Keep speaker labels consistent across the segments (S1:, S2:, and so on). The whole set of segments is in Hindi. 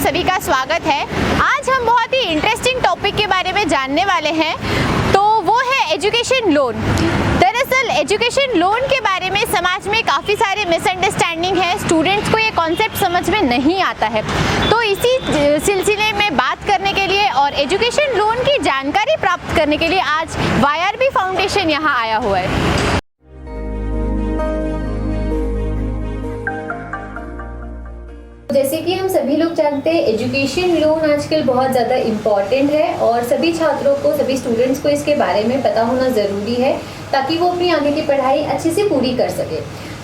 S1: सभी का स्वागत है। आज हम बहुत ही इंटरेस्टिंग टॉपिक के बारे में जानने वाले हैं, तो वो है एजुकेशन लोन। दरअसल एजुकेशन लोन के बारे में समाज में काफ़ी सारे मिसअंडरस्टैंडिंग है, स्टूडेंट्स को ये कॉन्सेप्ट समझ में नहीं आता है। तो इसी सिलसिले में बात करने के लिए और एजुकेशन लोन की जानकारी प्राप्त करने के लिए आज YRB फाउंडेशन यहाँ आया हुआ है। जैसे कि हम सभी लोग जानते हैं, एजुकेशन लोन आजकल बहुत ज़्यादा इम्पॉर्टेंट है और सभी छात्रों को, सभी स्टूडेंट्स को इसके बारे में पता होना ज़रूरी है ताकि वो अपनी आगे की पढ़ाई अच्छे से पूरी कर सके।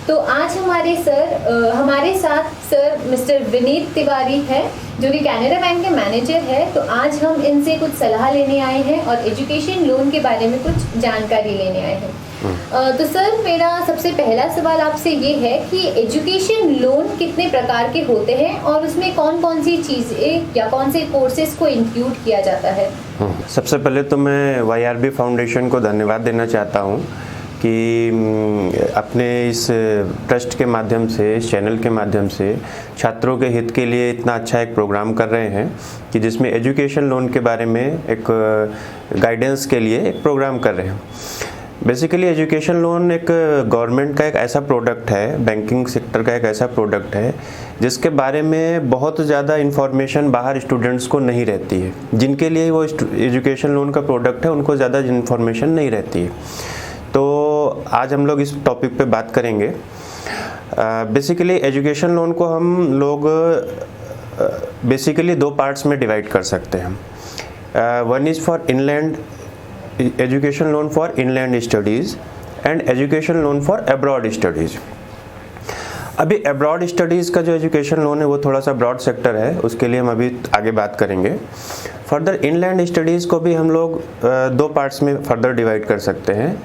S1: तो आज हमारे साथ सर मिस्टर विनीत तिवारी है, जो कि कैनरा बैंक के मैनेजर है। तो आज हम इनसे कुछ सलाह लेने आए हैं और एजुकेशन लोन के बारे में कुछ जानकारी लेने आए हैं। तो सर, मेरा सबसे पहला सवाल आपसे ये है कि एजुकेशन लोन कितने प्रकार के होते हैं और उसमें कौन कौन सी चीज़ें या कौन से कोर्सेज को इंक्लूड किया जाता है?
S2: सबसे पहले तो मैं YRB फाउंडेशन को धन्यवाद देना चाहता हूँ कि अपने इस ट्रस्ट के माध्यम से, इस चैनल के माध्यम से छात्रों के हित के लिए इतना अच्छा एक प्रोग्राम कर रहे हैं कि जिसमें एजुकेशन लोन के बारे में एक गाइडेंस के लिए एक प्रोग्राम कर रहे हैं। बेसिकली एजुकेशन लोन एक गवर्नमेंट का एक ऐसा प्रोडक्ट है, बैंकिंग सेक्टर का एक ऐसा प्रोडक्ट है जिसके बारे में बहुत ज़्यादा इन्फॉर्मेशन बाहर स्टूडेंट्स को नहीं रहती है। जिनके लिए वो एजुकेशन लोन का प्रोडक्ट है उनको ज़्यादा इन्फॉर्मेशन नहीं रहती है। तो आज हम लोग इस टॉपिक पे बात करेंगे। बेसिकली एजुकेशन लोन को हम लोग बेसिकली दो पार्ट्स में डिवाइड कर सकते हैं। One is for inland education loan for inland studies and education loan for abroad studies. अभी अब्रॉड स्टडीज़ का जो एजुकेशन लोन है वो थोड़ा सा ब्रॉड सेक्टर है, उसके लिए हम अभी आगे बात करेंगे। फर्दर इनलैंड स्टडीज़ को भी हम लोग दो पार्ट्स में फर्दर डिवाइड कर सकते हैं।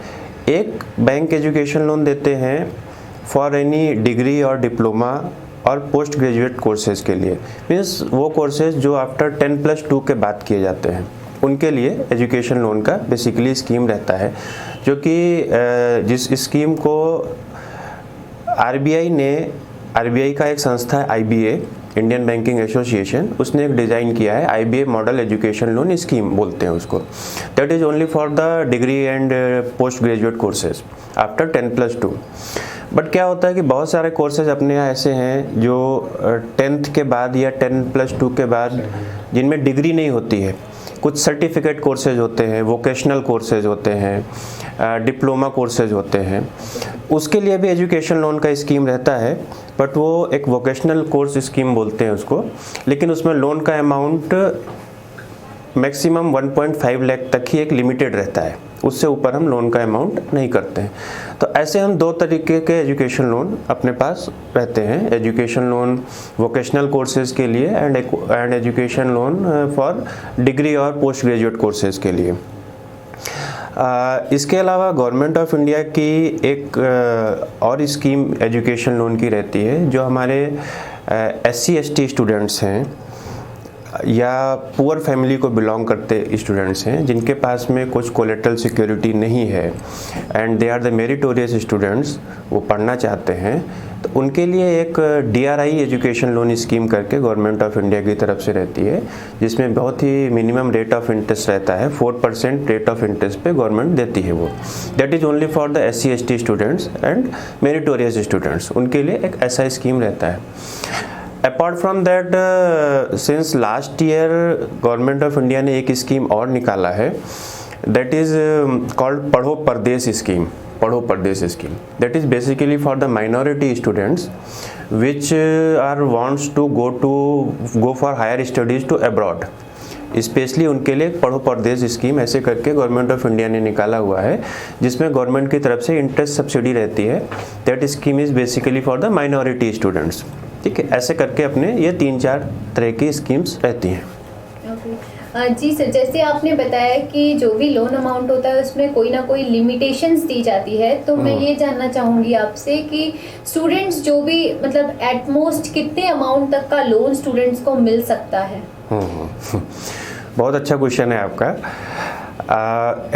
S2: एक बैंक एजुकेशन लोन देते हैं फॉर एनी डिग्री और डिप्लोमा और पोस्ट ग्रेजुएट कोर्सेज़ के लिए, मीन्स वो कोर्सेज़ जो आफ्टर 10+2 के बाद किए जाते हैं उनके लिए एजुकेशन लोन का बेसिकली स्कीम रहता है, जो कि जिस स्कीम को आरबीआई का एक संस्था है IBA, इंडियन बैंकिंग एसोसिएशन, उसने एक डिज़ाइन किया है। IBA model education loan scheme बोलते हैं उसको। That is only for the degree and post graduate courses after 10+2। But क्या होता है कि बहुत सारे कोर्सेज अपने यहाँ ऐसे हैं जो 10th के बाद या 10+2 के बाद जिनमें डिग्री नहीं होती है। कुछ सर्टिफिकेट कोर्सेज होते हैं, वोकेशनल कोर्सेज होते हैं, डिप्लोमा कोर्सेज होते हैं, उसके लिए भी एजुकेशन लोन का स्कीम रहता है। बट वो एक वोकेशनल कोर्स स्कीम बोलते हैं उसको, लेकिन उसमें लोन का अमाउंट मैक्सिमम 1.5 लाख तक ही एक लिमिटेड रहता है, उससे ऊपर हम लोन का अमाउंट नहीं करते हैं। तो ऐसे हम दो तरीके के एजुकेशन लोन अपने पास रहते हैं, एजुकेशन लोन वोकेशनल कोर्सेज़ के लिए and education loan for degree और पोस्ट ग्रेजुएट कोर्सेज़ के लिए। इसके अलावा गवर्नमेंट ऑफ इंडिया की एक और स्कीम एजुकेशन लोन की रहती है, जो हमारे SC/ST स्टूडेंट्स हैं या पुअर फैमिली को बिलोंग करते स्टूडेंट्स हैं, जिनके पास में कुछ कोलेटरल सिक्योरिटी नहीं है and they are the meritorious students, वो पढ़ना चाहते हैं, तो उनके लिए एक DRI एजुकेशन लोन स्कीम करके गवर्नमेंट ऑफ इंडिया की तरफ से रहती है, जिसमें बहुत ही मिनिमम रेट ऑफ इंटरेस्ट रहता है। 4% रेट ऑफ इंटरेस्ट पे गवर्नमेंट देती है वो। That is only for the SC/ST students and meritorious students, उनके लिए एक ऐसा स्कीम रहता है। Apart from that, since last year government of India ने एक स्कीम और निकाला है, दैट इज़ कॉल्ड पढ़ो Pardesh scheme. Padho Pardesh scheme that is basically for the minority students which are wants to go for higher studies to abroad. Specially उनके लिए पढ़ो परदेश स्कीम ऐसे करके गवर्नमेंट ऑफ इंडिया ने निकाला हुआ है, जिसमें गवर्नमेंट की तरफ से इंटरेस्ट सब्सिडी रहती है। That scheme is basically for the minority students. ठीक है, ऐसे करके अपने ये 3-4 तरह की स्कीम्स रहती हैं।
S1: जी सर, जैसे आपने बताया कि जो भी लोन अमाउंट होता है उसमें कोई ना कोई लिमिटेशंस दी जाती है, तो मैं ये जानना चाहूँगी आपसे कि स्टूडेंट्स जो भी मतलब एट मोस्ट कितने अमाउंट तक का लोन स्टूडेंट्स को मिल सकता है?
S2: बहुत अच्छा क्वेश्चन है आपका।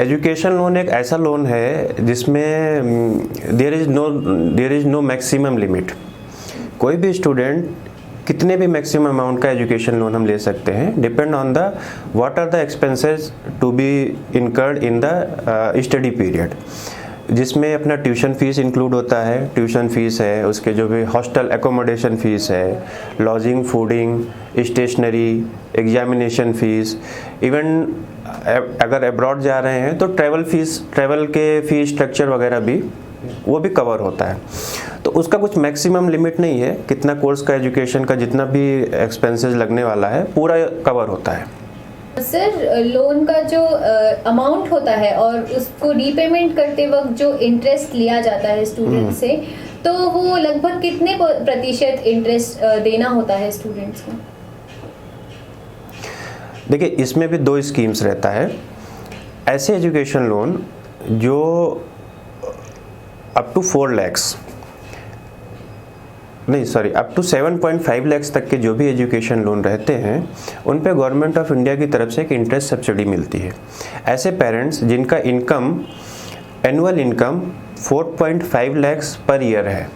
S2: एजुकेशन लोन एक ऐसा लोन है जिसमें there is no maximum limit. कोई भी स्टूडेंट कितने भी मैक्सिमम अमाउंट का एजुकेशन लोन हम ले सकते हैं, depend on the what are the expenses to be incurred in the study period, जिसमें अपना ट्यूशन फीस इंक्लूड होता है, ट्यूशन फीस है, उसके जो भी हॉस्टल एकोमोडेशन फीस है, lodging, fooding, stationery, examination fees, even अगर अब्रॉड जा रहे हैं तो ट्रैवल के फीस स्ट्रक्चर वगैरह भी वो भी कवर होता है। तो उसका कुछ मैक्सिमम लिमिट नहीं है, कितना कोर्स का एजुकेशन का जितना भी एक्सपेंसेस लगने वाला है पूरा कवर होता है।
S1: सर, लोन का जो अमाउंट होता है और उसको रीपेमेंट करते वक्त जो इंटरेस्ट लिया जाता है स्टूडेंट से, तो वो लगभग कितने प्रतिशत इंटरेस्ट देना होता है स्टूडेंट्स को?
S2: देखिए, इसमें भी दो स्कीम्स रहता है। ऐसे एजुकेशन लोन जो अप टू 4 lakhs नहीं सॉरी अप टू 7.5 lakhs तक के जो भी एजुकेशन लोन रहते हैं उन पे गवर्नमेंट ऑफ इंडिया की तरफ से एक इंटरेस्ट सब्सिडी मिलती है। ऐसे पेरेंट्स जिनका annual income 4.5 lakhs per year है,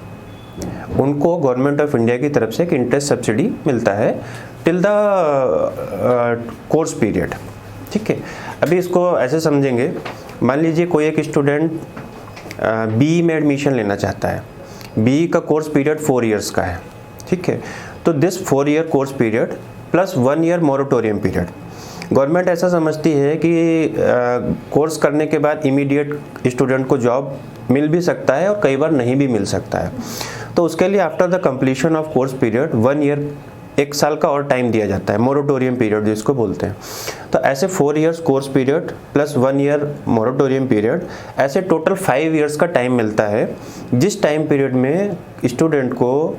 S2: उनको गवर्नमेंट ऑफ इंडिया की तरफ से एक इंटरेस्ट सब्सिडी मिलता है टिल द कोर्स पीरियड। ठीक है, अभी इसको ऐसे समझेंगे, मान लीजिए कोई एक स्टूडेंट BE में एडमिशन लेना चाहता है, BE का कोर्स पीरियड 4 years का है। ठीक है, तो this 4 year course period plus 1 year moratorium period, government ऐसा समझती है कि कोर्स करने के बाद इमीडिएट स्टूडेंट को जॉब मिल भी सकता है और कई बार नहीं भी मिल सकता है। तो उसके लिए after the completion of course period 1 year 1 साल का और टाइम दिया जाता है, मोरेटोरियम पीरियड जिसको बोलते हैं। तो ऐसे 4 years course period plus 1 year moratorium period, ऐसे टोटल 5 years का टाइम मिलता है, जिस टाइम पीरियड में स्टूडेंट को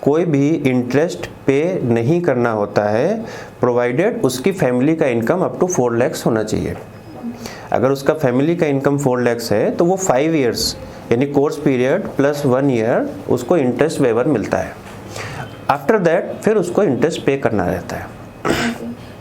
S2: कोई भी इंटरेस्ट पे नहीं करना होता है, प्रोवाइडेड उसकी फैमिली का इनकम अप टू 4 lakhs होना चाहिए। अगर उसका फैमिली का इनकम 4 lakhs है तो वो 5 years यानी कोर्स पीरियड प्लस 1 year उसको इंटरेस्ट वेवर मिलता है। आफ्टर दैट फिर उसको इंटरेस्ट पे करना रहता है।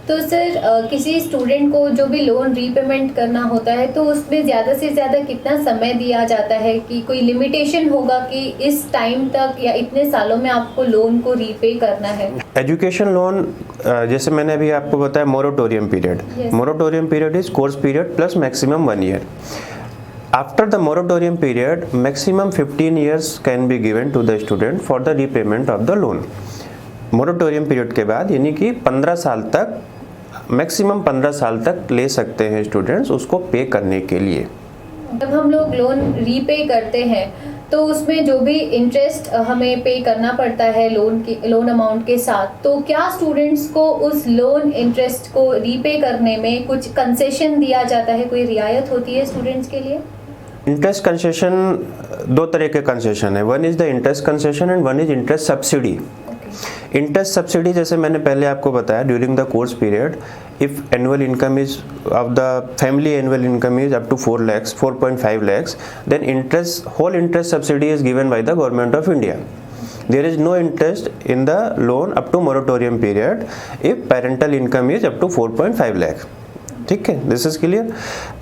S1: तो सर, किसी स्टूडेंट को जो भी लोन रीपेमेंट करना होता है तो उसमें ज़्यादा से ज़्यादा कितना समय दिया जाता है, कि कोई लिमिटेशन होगा कि इस टाइम तक या इतने सालों में आपको लोन को रीपे करना है?
S2: एजुकेशन लोन जैसे मैंने अभी आपको बताया moratorium period, moratorium period is course period plus maximum 1 year। After the moratorium period, maximum 15 years can be given to the student for the repayment of the loan। Moratorium period के बाद यानी कि 15 साल तक, मैक्सिमम 15 साल तक ले सकते हैं स्टूडेंट्स उसको पे करने के लिए।
S1: जब हम लोग लोन रीपे करते हैं तो उसमें जो भी इंटरेस्ट हमें पे करना पड़ता है लोन अमाउंट के साथ, तो क्या स्टूडेंट्स को उस लोन इंटरेस्ट को रीपे करने में कुछ कंसेशन दिया जाता है, कोई रियायत होती है स्टूडेंट्स के लिए?
S2: इंटरेस्ट कंसेशन, दो तरह के कंसेशन है, one is the interest concession and one is interest subsidy. Interest subsidy जैसे मैंने पहले आपको बताया, during the course period if annual income is of the family annual income is up to 4 lakhs 4.5 lakhs, then whole interest subsidy is given by the government of India। There is no interest in the loan up to moratorium period if parental income is up to 4.5 lakh। ठीक है, दिस इज क्लियर।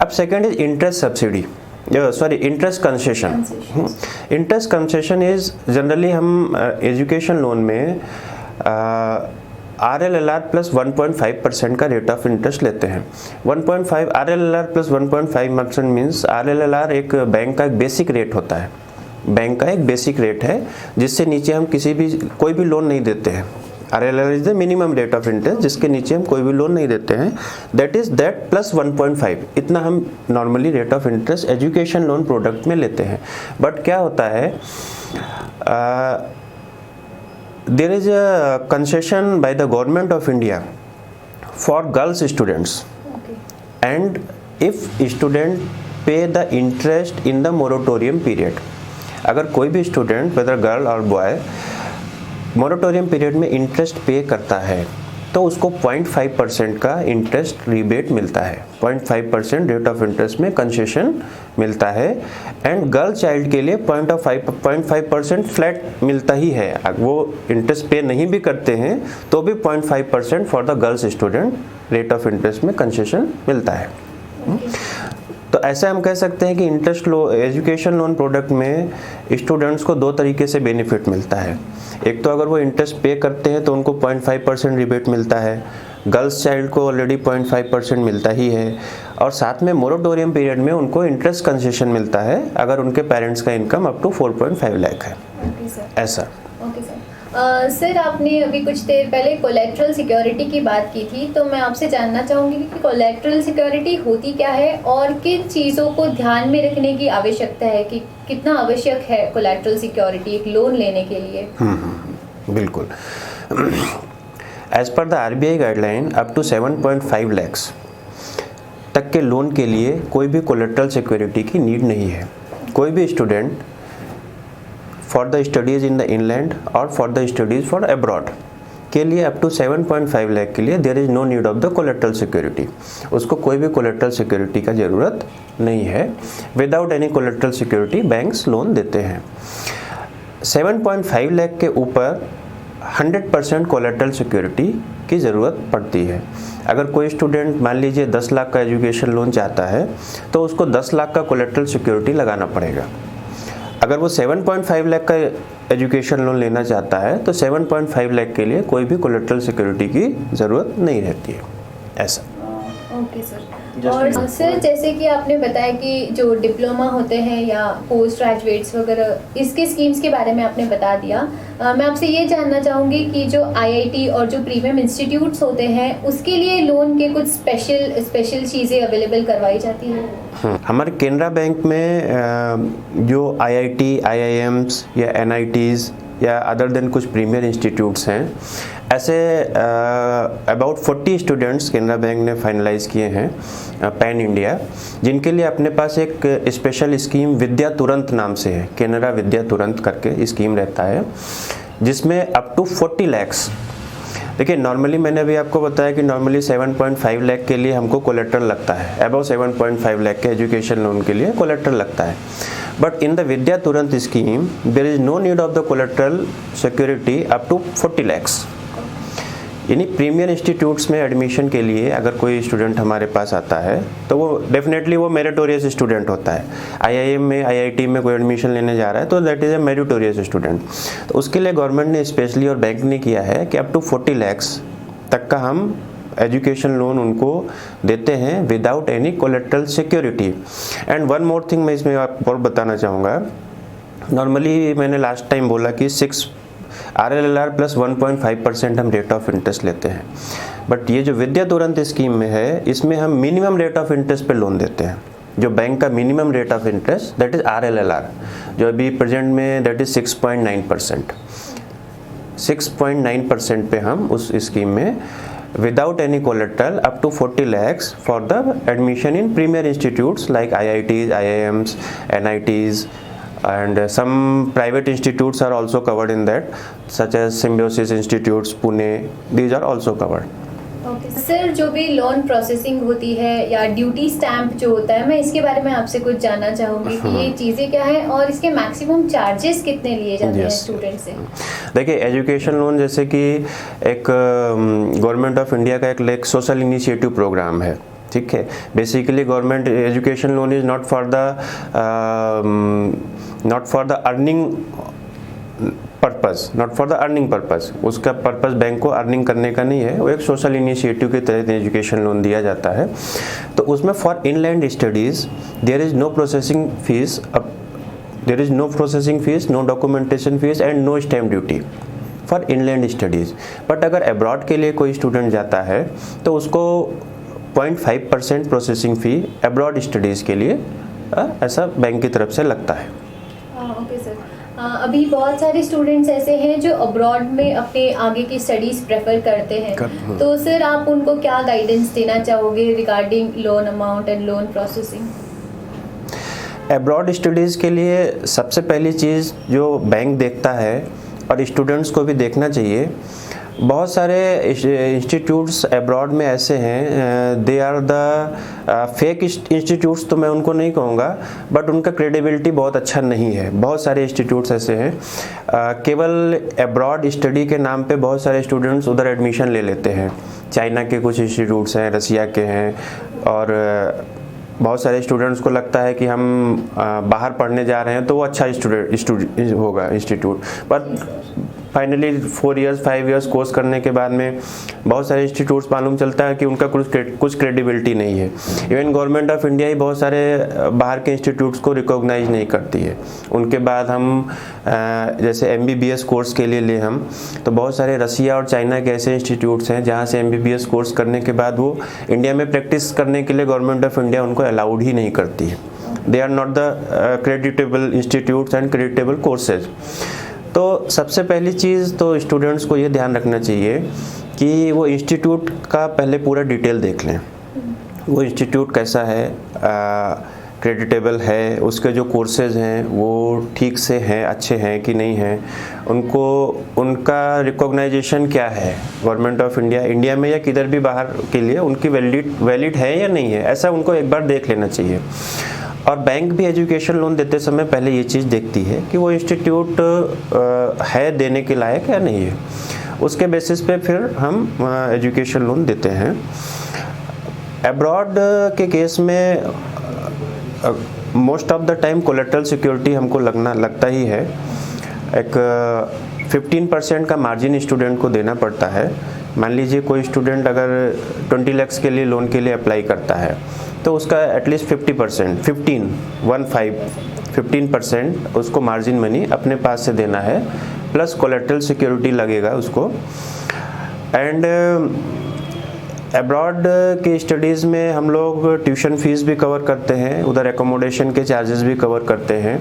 S2: अब second is interest subsidy, sorry interest concession. Interest concession is generally हम एजुकेशन लोन में RLLR प्लस 1.5% का रेट ऑफ इंटरेस्ट लेते हैं। 1.5 RLLR प्लस 1.5% मीन्स RLLR एक बैंक का एक बेसिक रेट होता है, बैंक का एक बेसिक रेट है जिससे नीचे हम कोई भी लोन नहीं देते हैं। RLLR is the minimum rate of interest जिसके नीचे हम कोई भी लोन नहीं देते हैं, दैट प्लस 1.5, इतना हम normally rate of interest education loan product में लेते हैं। बट क्या होता है, there is a concession by the government of India for girls students, and if student pay the interest in the moratorium period, अगर कोई भी स्टूडेंट whether गर्ल और बॉय मोरेटोरियम पीरियड में इंटरेस्ट पे करता है तो उसको 0.5% का इंटरेस्ट रिबेट मिलता है, 0.5% रेट ऑफ इंटरेस्ट में कंसेशन मिलता है। एंड गर्ल चाइल्ड के लिए 0.5% फ्लैट मिलता ही है, वो इंटरेस्ट पे नहीं भी करते हैं तो भी 0.5% for the girls student rate of interest में कंसेशन मिलता है। तो ऐसा हम कह सकते हैं कि एजुकेशन लोन प्रोडक्ट में स्टूडेंट्स को दो तरीके से बेनिफिट मिलता है। एक तो अगर वो इंटरेस्ट पे करते हैं तो उनको 0.5% रिबेट मिलता है, गर्ल्स चाइल्ड को ऑलरेडी 0.5% मिलता ही है, और साथ में मोरेटोरियम पीरियड में उनको इंटरेस्ट कंसेशन मिलता है अगर उनके पेरेंट्स का इनकम अप टू 4.5 लाख है।
S1: Okay sir.
S2: ऐसा।
S1: Okay sir. सर आपने अभी कुछ देर पहले कोलेट्रल सिक्योरिटी की बात की थी, तो मैं आपसे जानना चाहूँगी कि कोलेट्रल सिक्योरिटी होती क्या है और किन चीज़ों को ध्यान में रखने की आवश्यकता है, कि कितना आवश्यक है कोलेट्रल सिक्योरिटी एक लोन लेने के लिए?
S2: बिल्कुल। As per the RBI guideline up to 7.5 lakhs तक के लोन के लिए कोई भी कोलेट्रल सिक्योरिटी की नीड नहीं है। कोई भी student for the studies in the inland और for the studies for abroad के लिए अप टू 7.5 लाख के लिए there is no need of the collateral security. उसको कोई भी कोलेट्रल सिक्योरिटी का ज़रूरत नहीं है। Without any collateral security banks loan देते हैं। 7.5 लाख के ऊपर 100% कोलेट्रल सिक्योरिटी की ज़रूरत पड़ती है। अगर कोई स्टूडेंट मान लीजिए 10 लाख का एजुकेशन लोन चाहता है तो उसको 10 लाख का कोलेट्रल सिक्योरिटी लगाना पड़ेगा। अगर वो 7.5 लाख का एजुकेशन लोन लेना चाहता है तो 7.5 लाख के लिए कोई भी कोलेट्रल सिक्योरिटी की ज़रूरत नहीं रहती है। ऐसा।
S1: Okay sir. और सर जैसे कि आपने बताया कि जो डिप्लोमा होते हैं या पोस्ट ग्रेजुएट्स वगैरह, इसके स्कीम्स के बारे में आपने बता दिया। मैं आपसे ये जानना चाहूँगी कि जो IIT और जो प्रीमियम इंस्टीट्यूट्स होते हैं उसके लिए लोन के कुछ स्पेशल चीज़ें अवेलेबल करवाई जाती हैं?
S2: हमारे केनरा बैंक में जो IIT, IIMs या NITs या अदर देन कुछ प्रीमियर इंस्टीट्यूट्स हैं, ऐसे अबाउट 40 स्टूडेंट्स केनरा बैंक ने फाइनलाइज़ किए हैं पैन इंडिया, जिनके लिए अपने पास एक स्पेशल स्कीम विद्या तुरंत नाम से है। केनरा विद्या तुरंत करके स्कीम रहता है जिसमें अप टू 40 lakhs। देखिए नॉर्मली मैंने अभी आपको बताया कि नॉर्मली 7.5 लाख के लिए हमको कोलेट्रल लगता है। अबव 7.5 लाख के एजुकेशन लोन के लिए कोलेट्रल लगता है। But in the Vidya Turant scheme there is no need of the collateral security up to 40 lakhs। यानी प्रीमियर इंस्टीट्यूट्स में एडमिशन के लिए अगर कोई स्टूडेंट हमारे पास आता है तो वो डेफिनेटली वो मेरिटोरियस स्टूडेंट होता है। IIM में, IIT में कोई एडमिशन लेने जा रहा है तो that is a meritorious student. तो उसके लिए गवर्नमेंट ने स्पेशली और बैंक ने किया है कि अप टू 40 lakhs तक का हम एजुकेशन लोन उनको देते हैं without any collateral security. And one more thing मैं इसमें आपको और बताना चाहूँगा। नॉर्मली मैंने लास्ट टाइम बोला कि 6 RLLR प्लस 1.5% हम रेट ऑफ इंटरेस्ट लेते हैं। बट ये जो विद्या तुरंत स्कीम में है, इसमें हम मिनिमम रेट ऑफ इंटरेस्ट पे लोन देते हैं। जो बैंक का minimum rate of interest that is RLLR, जो अभी प्रेजेंट में दैट इज़ 6.9%। 6.9% पे हम उस स्कीम में without any collateral up to 40 lakhs for the admission in premier institutes like IITs, IIMs, NITs, and some private institutes are also covered in that, such as Symbiosis Institutes, Pune. These are also covered.
S1: Okay sir, जो भी लोन प्रोसेसिंग होती है या ड्यूटी स्टैम्प जो होता है, मैं इसके बारे में आपसे कुछ जानना चाहूँगी कि ये चीज़ें क्या है और इसके मैक्सिमम चार्जेस कितने लिए जाते हैं स्टूडेंट से?
S2: देखिए एजुकेशन लोन जैसे कि एक गवर्नमेंट ऑफ इंडिया का एक सोशल इनिशिएटिव प्रोग्राम है, ठीक है। Basically government education loan is not for the earning purpose, उसका पर्पस बैंक को अर्निंग करने का नहीं है। वो एक सोशल इनिशिएटिव के तहत एजुकेशन लोन दिया जाता है। तो उसमें for inland studies there is no processing fees, no documentation fees and no stamp duty for inland studies. But अगर अब्रॉड के लिए कोई स्टूडेंट जाता है तो उसको 0.5% प्रोसेसिंग फ़ी अब्रॉड स्टडीज़ के लिए ऐसा बैंक की तरफ से लगता है।
S1: Okay sir. अभी बहुत सारे स्टूडेंट्स ऐसे हैं जो अब्रॉड में अपने आगे की स्टडीज़ प्रेफर करते हैं, तो सर आप उनको क्या गाइडेंस देना चाहोगे regarding loan amount and loan processing?
S2: Abroad studies के लिए सबसे पहली चीज़ जो बैंक देखता है और स्टूडेंट्स को भी देखना चाहिए, बहुत सारे इंस्टीट्यूट्स अब्रॉड में ऐसे हैं, they are the fake institutes, तो मैं उनको नहीं कहूँगा, बट उनका क्रेडिबिलिटी बहुत अच्छा नहीं है। बहुत सारे इंस्टीट्यूट्स ऐसे हैं, केवल अब्रॉड स्टडी के नाम पे बहुत सारे स्टूडेंट्स उधर एडमिशन ले लेते हैं। चाइना के कुछ इंस्टीट्यूट्स हैं, रसिया के हैं और बहुत सारे स्टूडेंट्स को लगता है कि हम बाहर पढ़ने जा रहे हैं तो वो अच्छा स्टूडेंट होगा इंस्टीट्यूट, पर फाइनली 4 इयर्स 5 इयर्स कोर्स करने के बाद में बहुत सारे इंस्टीट्यूट्स मालूम चलता है कि उनका कुछ क्रेडिबिलिटी नहीं है। इवन गवर्नमेंट ऑफ इंडिया ही बहुत सारे बाहर के इंस्टीट्यूट्स को रिकॉग्नाइज नहीं करती है। उनके बाद हम जैसे MBBS कोर्स के लिए ले हम, तो बहुत सारे रसिया और चाइना के ऐसे इंस्टीट्यूट्स हैं जहाँ से MBBS कोर्स करने के बाद वो इंडिया में प्रैक्टिस करने के लिए गवर्नमेंट ऑफ इंडिया उनको अलाउड ही नहीं करती है। They are not the creditable institutes and creditable courses. तो सबसे पहली चीज़ तो स्टूडेंट्स को ये ध्यान रखना चाहिए कि वो इंस्टीट्यूट का पहले पूरा डिटेल देख लें। वो इंस्टीट्यूट कैसा है, क्रेडिटेबल है, उसके जो कोर्सेज हैं वो ठीक से हैं, अच्छे हैं कि नहीं हैं, उनका रिकॉग्नाइजेशन क्या है गवर्नमेंट ऑफ इंडिया में या किधर भी बाहर के लिए उनकी वैलिड है या नहीं है, ऐसा उनको एक बार देख लेना चाहिए। और बैंक भी एजुकेशन लोन देते समय पहले ये चीज़ देखती है कि वो इंस्टीट्यूट है देने के लायक या नहीं है। उसके बेसिस पे फिर हम एजुकेशन लोन देते हैं। अब्रॉड के केस में most of the time collateral security हमको लगता ही है। एक 15% का मार्जिन स्टूडेंट को देना पड़ता है। मान लीजिए कोई स्टूडेंट अगर 20 लाख के लिए लोन के लिए अप्लाई करता है तो उसका एटलीस्ट 15% उसको मार्जिन मनी अपने पास से देना है, प्लस कोलेटरल सिक्योरिटी लगेगा उसको। एंड अब्रॉड की स्टडीज़ में हम लोग ट्यूशन फीस भी कवर करते हैं, उधर एकोमोडेशन के चार्जेस भी कवर करते हैं।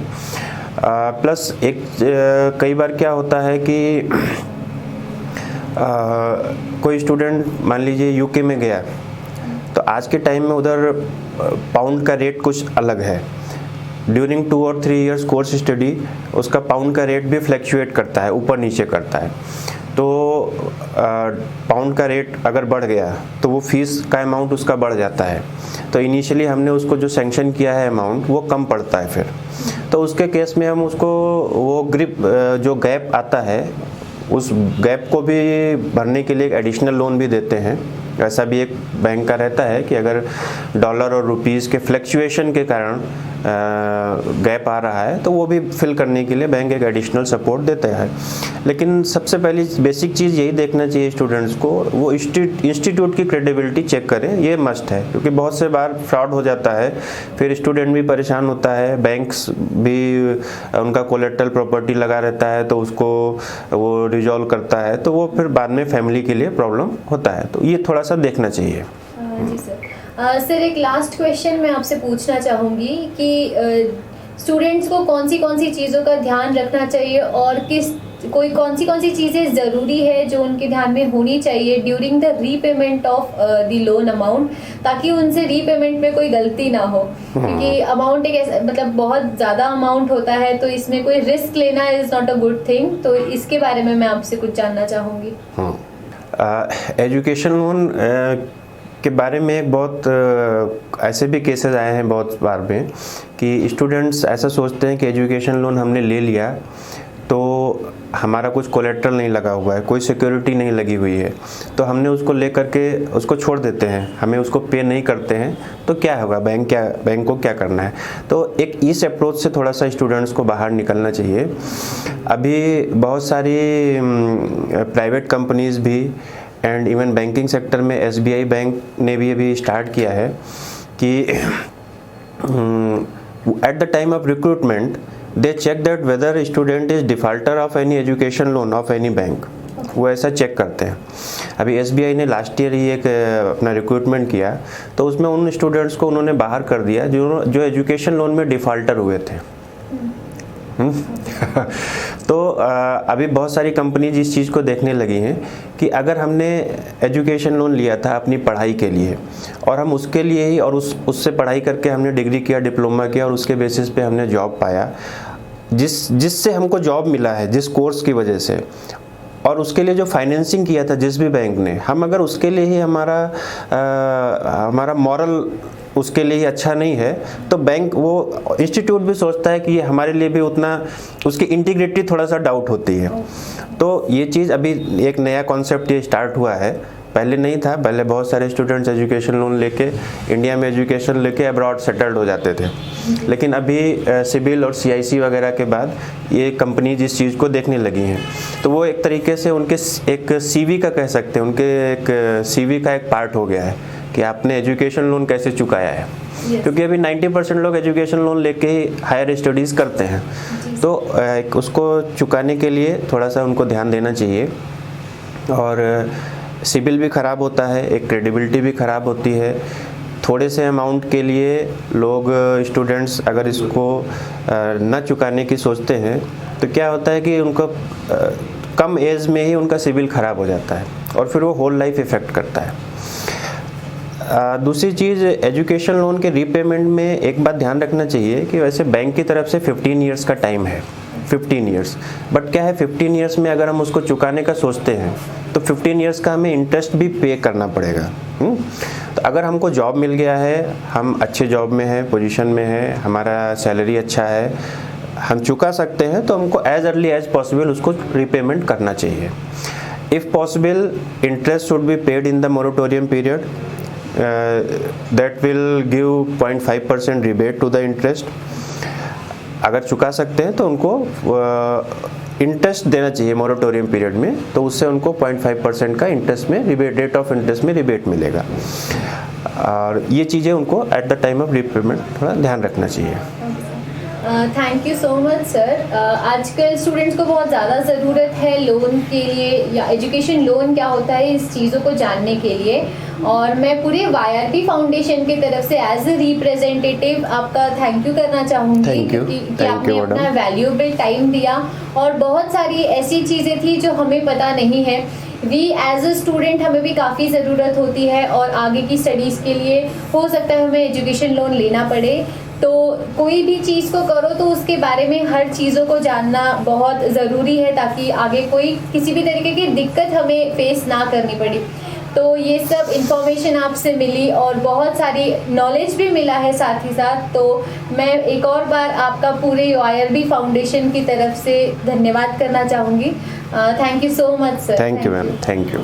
S2: प्लस कई बार क्या होता है कि कोई स्टूडेंट मान लीजिए यूके में गया तो आज के टाइम में उधर पाउंड का रेट कुछ अलग है। ड्यूरिंग 2 और 3 इयर्स कोर्स स्टडी उसका पाउंड का रेट भी फ्लैक्चुएट करता है, ऊपर नीचे करता है। तो पाउंड का रेट अगर बढ़ गया तो वो फीस का अमाउंट उसका बढ़ जाता है। तो इनिशियली हमने उसको जो सैंक्शन किया है अमाउंट वो कम पड़ता है फिर, तो उसके केस में हम उसको वो जो गैप आता है उस गैप को भी भरने के लिए एक एडिशनल लोन भी देते हैं। ऐसा भी एक बैंक का रहता है कि अगर डॉलर और रुपीज़ के फ्लैक्चुएशन के कारण गैप आ रहा है तो वो भी फिल करने के लिए बैंक एक एडिशनल सपोर्ट देता है। लेकिन सबसे पहली बेसिक चीज़ यही देखना चाहिए स्टूडेंट्स को, वो इंस्टीट्यूट की क्रेडिबिलिटी चेक करें, ये मस्ट है। क्योंकि बहुत से बार फ्रॉड हो जाता है, फिर स्टूडेंट भी परेशान होता है, बैंक्स भी उनका कोलेटरल प्रॉपर्टी लगा रहता है तो उसको वो रिजॉल्व करता है, तो वो फिर बाद में फैमिली के लिए प्रॉब्लम होता है। तो ये थोड़ा सा देखना चाहिए।
S1: जी सर। सर एक लास्ट क्वेश्चन मैं आपसे पूछना चाहूँगी कि स्टूडेंट्स को कौन सी चीज़ों का ध्यान रखना चाहिए और कौन सी चीज़ें ज़रूरी है जो उनके ध्यान में होनी चाहिए during the repayment of the loan amount, ताकि उनसे रीपेमेंट में कोई गलती ना हो। क्योंकि अमाउंट एक ऐसा मतलब बहुत ज़्यादा अमाउंट होता है तो इसमें कोई रिस्क लेना is not a good thing. तो इसके बारे में मैं आपसे कुछ जानना चाहूँगी।
S2: एजुकेशन लोन के बारे में एक बहुत ऐसे भी केसेस आए हैं बहुत बार में कि स्टूडेंट्स ऐसा सोचते हैं कि एजुकेशन लोन हमने ले लिया तो हमारा कुछ कोलेट्रल नहीं लगा हुआ है, कोई सिक्योरिटी नहीं लगी हुई है, तो हमने उसको ले करके उसको छोड़ देते हैं, हमें उसको पे नहीं करते हैं तो क्या होगा, बैंक को क्या करना है। तो एक इस अप्रोच से थोड़ा सा स्टूडेंट्स को बाहर निकलना चाहिए। अभी बहुत सारी प्राइवेट कंपनीज़ भी एंड इवन बैंकिंग सेक्टर में SBI बैंक ने भी अभी स्टार्ट किया है कि at the time of recruitment they check that whether student is defaulter of any education loan of any bank, वो ऐसा चेक करते हैं। अभी SBI ने लास्ट ईयर ही एक अपना रिक्रूटमेंट किया तो उसमें उन स्टूडेंट्स को उन्होंने बाहर कर दिया जो एजुकेशन लोन में डिफॉल्टर हुए थे। तो अभी बहुत सारी कंपनीज इस चीज़ को देखने लगी हैं कि अगर हमने एजुकेशन लोन लिया था अपनी पढ़ाई के लिए और हम उसके लिए ही और उससे पढ़ाई करके हमने डिग्री किया, डिप्लोमा किया और उसके बेसिस पे हमने जॉब पाया, जिससे हमको जॉब मिला है जिस कोर्स की वजह से, और उसके लिए जो फाइनेंसिंग किया था जिस भी बैंक ने, हम अगर उसके लिए ही हमारा मॉरल उसके लिए ही अच्छा नहीं है तो बैंक वो इंस्टीट्यूट भी सोचता है कि ये हमारे लिए भी उतना, उसकी इंटीग्रिटी थोड़ा सा डाउट होती है। तो ये चीज़ अभी एक नया कॉन्सेप्ट ये स्टार्ट हुआ है, पहले नहीं था, पहले बहुत सारे स्टूडेंट्स एजुकेशन लोन लेके इंडिया में एजुकेशन लेके अब्रॉड सेटल्ड हो जाते थे, लेकिन अभी सिबिल और CIC वगैरह के बाद ये कंपनीज इस चीज़ को देखने लगी हैं, तो वो एक तरीके से उनके एक CV का कह सकते हैं, उनके एक CV का एक पार्ट हो गया है कि आपने एजुकेशन लोन कैसे चुकाया है। क्योंकि अभी 90% लोग एजुकेशन लोन लेके ही हायर स्टडीज़ करते हैं, तो उसको चुकाने के लिए थोड़ा सा उनको ध्यान देना चाहिए। और सिबिल भी ख़राब होता है, एक क्रेडिबिलिटी भी ख़राब होती है। थोड़े से अमाउंट के लिए लोग स्टूडेंट्स अगर इसको न चुकाने की सोचते हैं तो क्या होता है कि उनको कम एज में ही उनका सिबिल ख़राब हो जाता है और फिर वो होल लाइफ इफ़ेक्ट करता है। दूसरी चीज़, एजुकेशन लोन के रीपेमेंट में एक बात ध्यान रखना चाहिए कि वैसे बैंक की तरफ से 15 ईयर्स का टाइम है, 15 ईयर्स, बट क्या है 15 ईयर्स में अगर हम उसको चुकाने का सोचते हैं तो 15 ईयर्स का हमें इंटरेस्ट भी पे करना पड़ेगा। तो अगर हमको जॉब मिल गया है, हम अच्छे जॉब में हैं, पोजीशन में हैं, हमारा सैलरी अच्छा है, हम चुका सकते हैं, तो हमको एज अर्ली एज पॉसिबल उसको रीपेमेंट करना चाहिए। If possible interest should be paid in the moratorium period, that will give 0.5% rebate to the interest। अगर चुका सकते हैं तो उनको इंटरेस्ट देना चाहिए मोरेटोरियम पीरियड में, तो उससे उनको 0.5% का इंटरेस्ट में रिबेट, रेट ऑफ इंटरेस्ट में रिबेट मिलेगा। और ये चीज़ें उनको eight the time of repayment थोड़ा ध्यान रखना चाहिए।
S1: Thank you so much sir. आजकल स्टूडेंट्स को बहुत ज़्यादा ज़रूरत है लोन के लिए, या एजुकेशन लोन क्या होता है इस चीज़ों को जानने के लिए, और मैं पूरे YRP फाउंडेशन की तरफ से एज ए रिप्रेजेंटेटिव आपका थैंक यू करना चाहूँगी कि आपने अपना वैल्यूएबल टाइम दिया, और बहुत सारी ऐसी चीज़ें थी जो हमें पता नहीं है। वी एज अ स्टूडेंट हमें भी काफ़ी ज़रूरत होती है, और आगे की स्टडीज़ के लिए हो सकता है हमें एजुकेशन लोन लेना पड़े। तो कोई भी चीज़ को करो तो उसके बारे में हर चीज़ों को जानना बहुत ज़रूरी है, ताकि आगे कोई किसी भी तरीके की दिक्कत हमें फेस ना करनी पड़े। तो ये सब इन्फॉर्मेशन आपसे मिली और बहुत सारी नॉलेज भी मिला है साथ ही साथ। तो मैं एक और बार आपका पूरे YRB फाउंडेशन की तरफ से धन्यवाद करना चाहूँगी। Thank you so much sir.
S2: Thank you ma'am, thank you.